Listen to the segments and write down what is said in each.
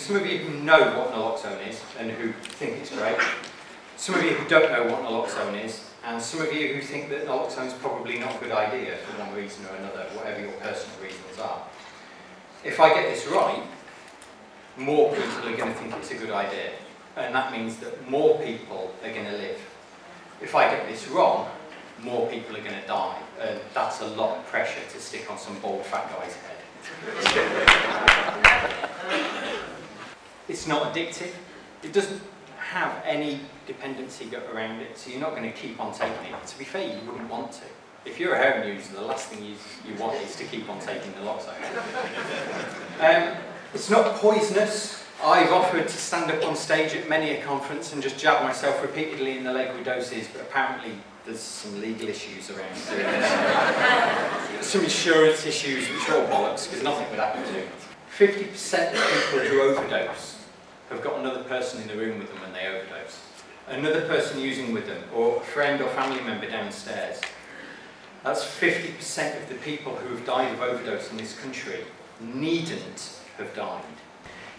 some of you who know what naloxone is and who think it's great, some of you who don't know what naloxone is, and some of you who think that naloxone is probably not a good idea for one reason or another, whatever your personal reasons are. If I get this right, more people are going to think it's a good idea, and that means that more people are going to live. If I get this wrong, more people are going to die, and that's a lot of pressure to stick on some bald fat guy's head. It's not addictive. It doesn't have any dependency around it, so you're not going to keep on taking it. To be fair, you wouldn't want to. If you're a heroin user, the last thing you want is to keep on taking naloxone. It's not poisonous. I've offered to stand up on stage at many a conference and just jab myself repeatedly in the leg with doses, but apparently there's some legal issues around doing this. Some insurance issues, which are all bollocks, because nothing would happen to it. 50% of people who overdose have got another person in the room with them when they overdose. Another person using with them, or a friend or family member downstairs. That's 50% of the people who have died of overdose in this country needn't have died.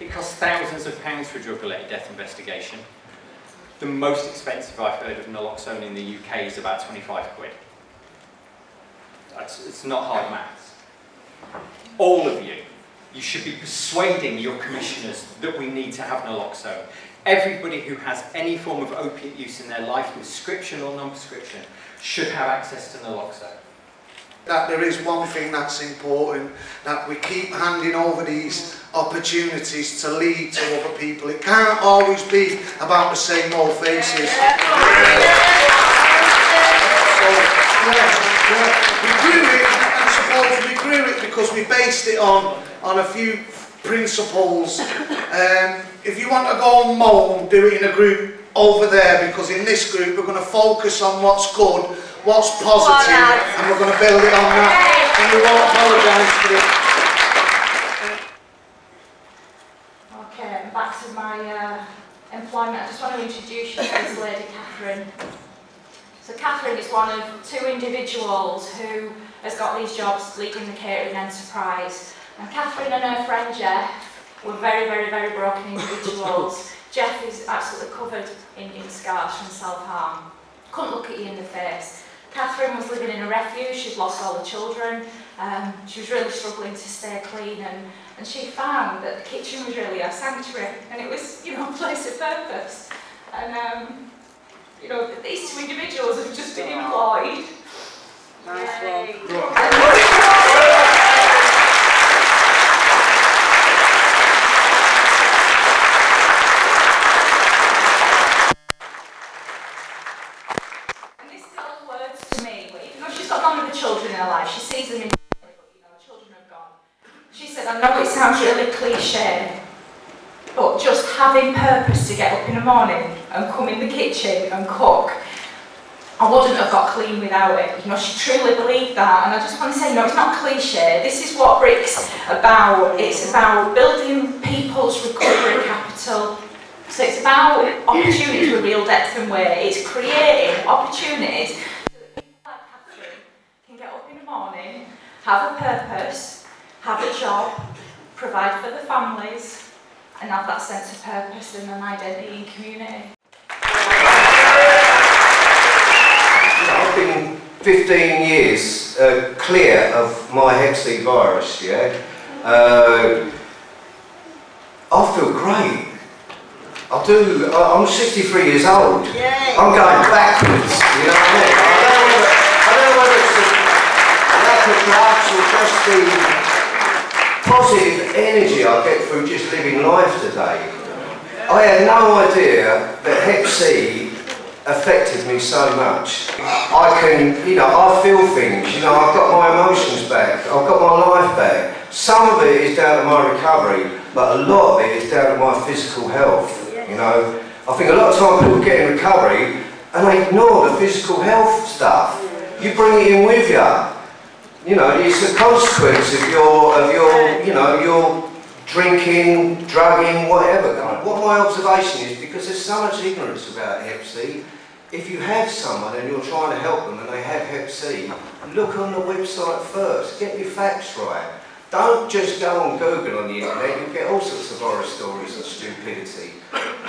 It costs thousands of pounds for a drug-related death investigation. The most expensive I've heard of naloxone in the UK is about 25 quid. It's not hard maths. All of you should be persuading your commissioners that we need to have naloxone. Everybody who has any form of opiate use in their life, prescription or non-prescription, should have access to naloxone. That there is one thing that's important, that we keep handing over these opportunities to lead to other people. It can't always be about the same old faces. We grew it, and suppose we grew it because we based it on a few principles. If you want to go and moan, do it in a group over there, because in this group we're going to focus on what's good, what's positive, and we're going to build it on that, and we won't apologise for it. Okay, back to my employment. I just want to introduce you to this lady, Catherine. So Catherine is one of two individuals who has got these jobs leading the catering enterprise. And Catherine and her friend Jeff were very, very, very broken individuals. Jeff is absolutely covered in scars from self-harm. Couldn't look at you in the face. Catherine was living in a refuge. She'd lost all the children. She was really struggling to stay clean, and she found that the kitchen was really her sanctuary, and it was, you know, a place of purpose. And you know, these two individuals have just been employed. Nice one. Children in her life, she sees them in, but you know, children have gone. She said, I know it sounds really cliche, but just having purpose to get up in the morning and come in the kitchen and cook, I wouldn't have got clean without it. You know, she truly believed that, and I just want to say, no, it's not cliche. This is what Brick's about. It's about building people's recovery capital. So it's about opportunities with real depth and weight. It's creating opportunities morning, have a purpose, have a job, provide for the families, and have that sense of purpose and an identity in community. I've been 15 years clear of my Hep C virus, yeah. I feel great. I do. I'm 63 years old. Yay. I'm going backwards, you know what I mean? I don't know whether it's drugs or just the positive energy I get through just living life today. I had no idea that Hep C affected me so much. I can, you know, I feel things, you know, I've got my emotions back, I've got my life back. Some of it is down to my recovery, but a lot of it is down to my physical health, you know. I think a lot of time people get in recovery and they ignore the physical health stuff. You bring it in with you. You know, it's a consequence of your, you know, your drinking, drugging, whatever. What my observation is, because there's so much ignorance about Hep C, if you have someone and you're trying to help them and they have Hep C, look on the website first, get your facts right. don't just go on Google on the internet, you'll get all sorts of horror stories and stupidity.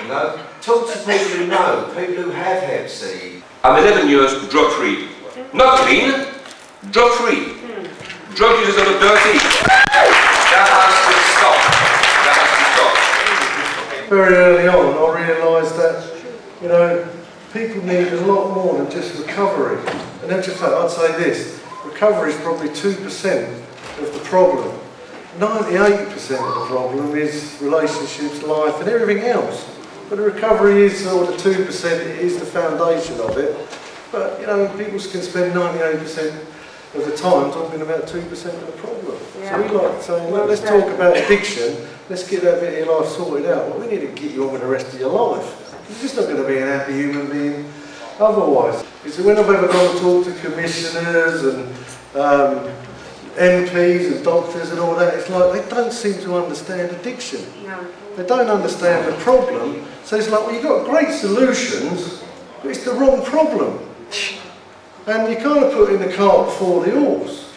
You know? Talk to people who know, people who have Hep C. I'm 11 years drug-free. Not clean, drug-free. Drug users are dirty. That has to stop. That has to stop. Very early on, I realised that, you know, people need a lot more than just recovery. And in actual fact, I'd say this, recovery is probably 2% of the problem. 98% of the problem is relationships, life and everything else. But the recovery is sort of 2%, it is the foundation of it. But, you know, people can spend 98% of the time talking about 2% of the problem. Yeah. So we like saying, well, let's talk about addiction, let's get that bit of your life sorted out. Well, we need to get you on with the rest of your life. You're just not going to be an happy human being otherwise. So when I've ever gone to talk to commissioners and MPs and doctors and all that, it's like they don't seem to understand addiction. No. They don't understand the problem. So it's like, well, you've got great solutions, but it's the wrong problem. And you kind of put in the cart before the horse.